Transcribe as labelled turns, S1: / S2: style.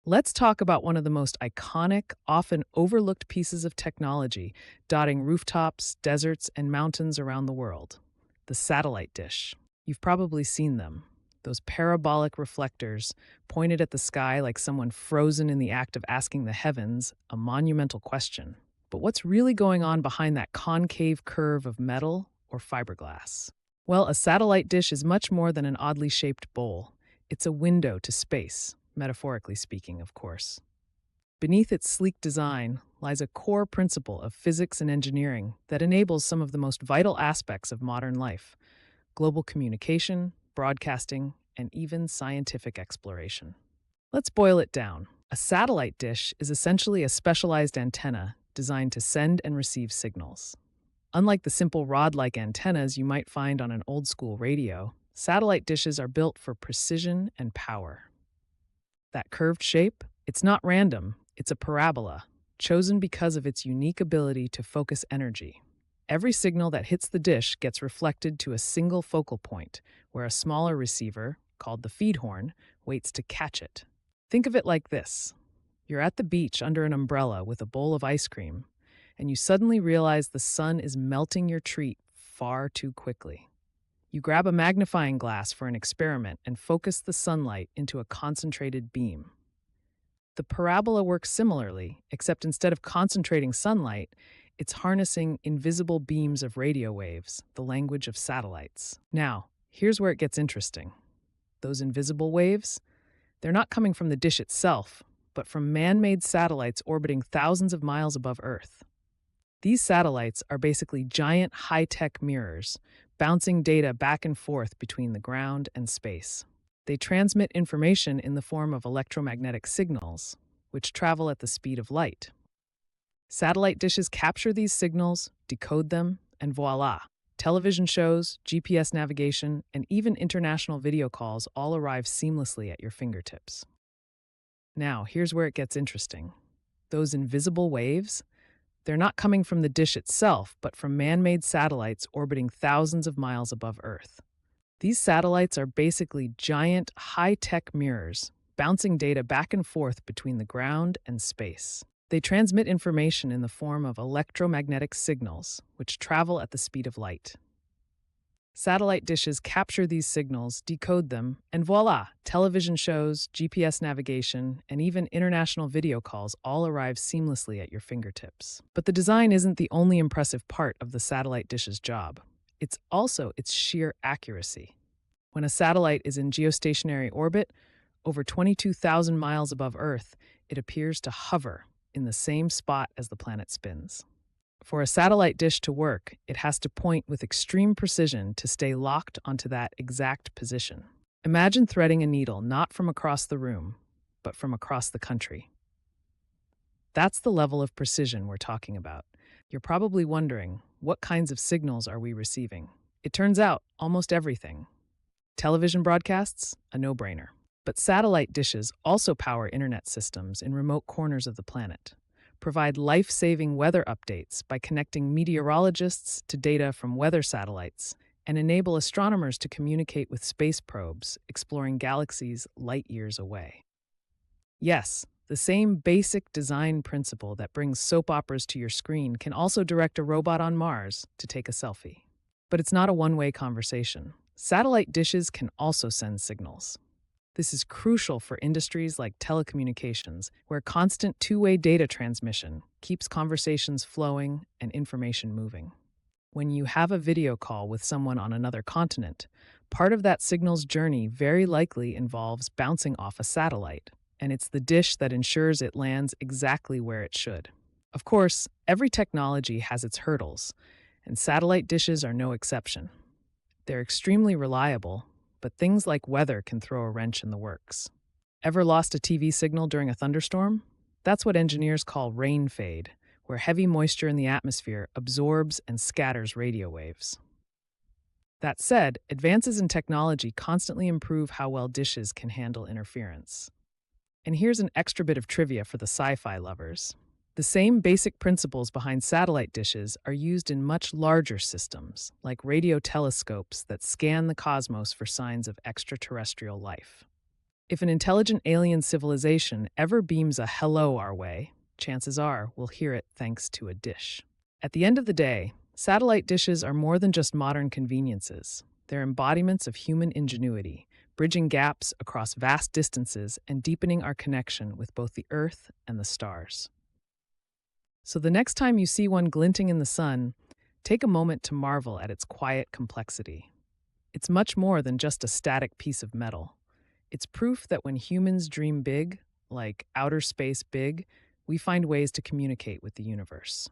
S1: Let's talk about one of the most iconic, often overlooked pieces of technology dotting rooftops, deserts, and mountains around the world: the satellite dish. You've probably seen them. Those parabolic reflectors pointed at the sky like someone frozen in the act of asking the heavens a monumental question. But what's really going on behind that concave curve of metal or fiberglass? Well, a satellite dish is much more than an oddly shaped bowl. It's a window to space, metaphorically speaking, of course. Beneath its sleek design lies a core principle of physics and engineering that enables some of the most vital aspects of modern life: global communication, broadcasting, and even scientific exploration. Let's boil it down. A satellite dish is essentially a specialized antenna designed to send and receive signals. Unlike the simple rod-like antennas you might find on an old-school radio, satellite dishes are built for precision and power. That curved shape, it's not random, it's a parabola, chosen because of its unique ability to focus energy. Every signal that hits the dish gets reflected to a single focal point, where a smaller receiver, called the feed horn, waits to catch it. Think of it like this. You're at the beach under an umbrella with a bowl of ice cream, and you suddenly realize the sun is melting your treat far too quickly. You grab a magnifying glass for an experiment and focus the sunlight into a concentrated beam. The parabola works similarly, except instead of concentrating sunlight, it's harnessing invisible beams of radio waves, the language of satellites. Now, here's where it gets interesting. Those invisible waves, they're not coming from the dish itself, but from man-made satellites orbiting thousands of miles above Earth. These satellites are basically giant high-tech mirrors, bouncing data back and forth between the ground and space. They transmit information in the form of electromagnetic signals, which travel at the speed of light. Satellite dishes capture these signals, decode them, and voila! Television shows, GPS navigation, and even international video calls all arrive seamlessly at your fingertips. Now, here's where it gets interesting. Those invisible waves, they're not coming from the dish itself, but from man-made satellites orbiting thousands of miles above Earth. These satellites are basically giant, high-tech mirrors, bouncing data back and forth between the ground and space. They transmit information in the form of electromagnetic signals, which travel at the speed of light. Satellite dishes capture these signals, decode them, and voila! Television shows, GPS navigation, and even international video calls all arrive seamlessly at your fingertips. But the design isn't the only impressive part of the satellite dish's job. It's also its sheer accuracy. When a satellite is in geostationary orbit, over 22,000 miles above Earth, it appears to hover in the same spot as the planet spins. For a satellite dish to work, it has to point with extreme precision to stay locked onto that exact position. Imagine threading a needle not from across the room, but from across the country. That's the level of precision we're talking about. You're probably wondering, what kinds of signals are we receiving? It turns out, almost everything. Television broadcasts? A no-brainer. But satellite dishes also power internet systems in remote corners of the planet, provide life-saving weather updates by connecting meteorologists to data from weather satellites, and enable astronomers to communicate with space probes exploring galaxies light years away. Yes, the same basic design principle that brings soap operas to your screen can also direct a robot on Mars to take a selfie. But it's not a one-way conversation. Satellite dishes can also send signals. This is crucial for industries like telecommunications, where constant two-way data transmission keeps conversations flowing and information moving. When you have a video call with someone on another continent, part of that signal's journey very likely involves bouncing off a satellite, and it's the dish that ensures it lands exactly where it should. Of course, every technology has its hurdles, and satellite dishes are no exception. They're extremely reliable, but things like weather can throw a wrench in the works. Ever lost a TV signal during a thunderstorm? That's what engineers call rain fade, where heavy moisture in the atmosphere absorbs and scatters radio waves. That said, advances in technology constantly improve how well dishes can handle interference. And here's an extra bit of trivia for the sci-fi lovers. The same basic principles behind satellite dishes are used in much larger systems, like radio telescopes that scan the cosmos for signs of extraterrestrial life. If an intelligent alien civilization ever beams a hello our way, chances are we'll hear it thanks to a dish. At the end of the day, satellite dishes are more than just modern conveniences. They're embodiments of human ingenuity, bridging gaps across vast distances and deepening our connection with both the Earth and the stars. So the next time you see one glinting in the sun, take a moment to marvel at its quiet complexity. It's much more than just a static piece of metal. It's proof that when humans dream big, like outer space big, we find ways to communicate with the universe.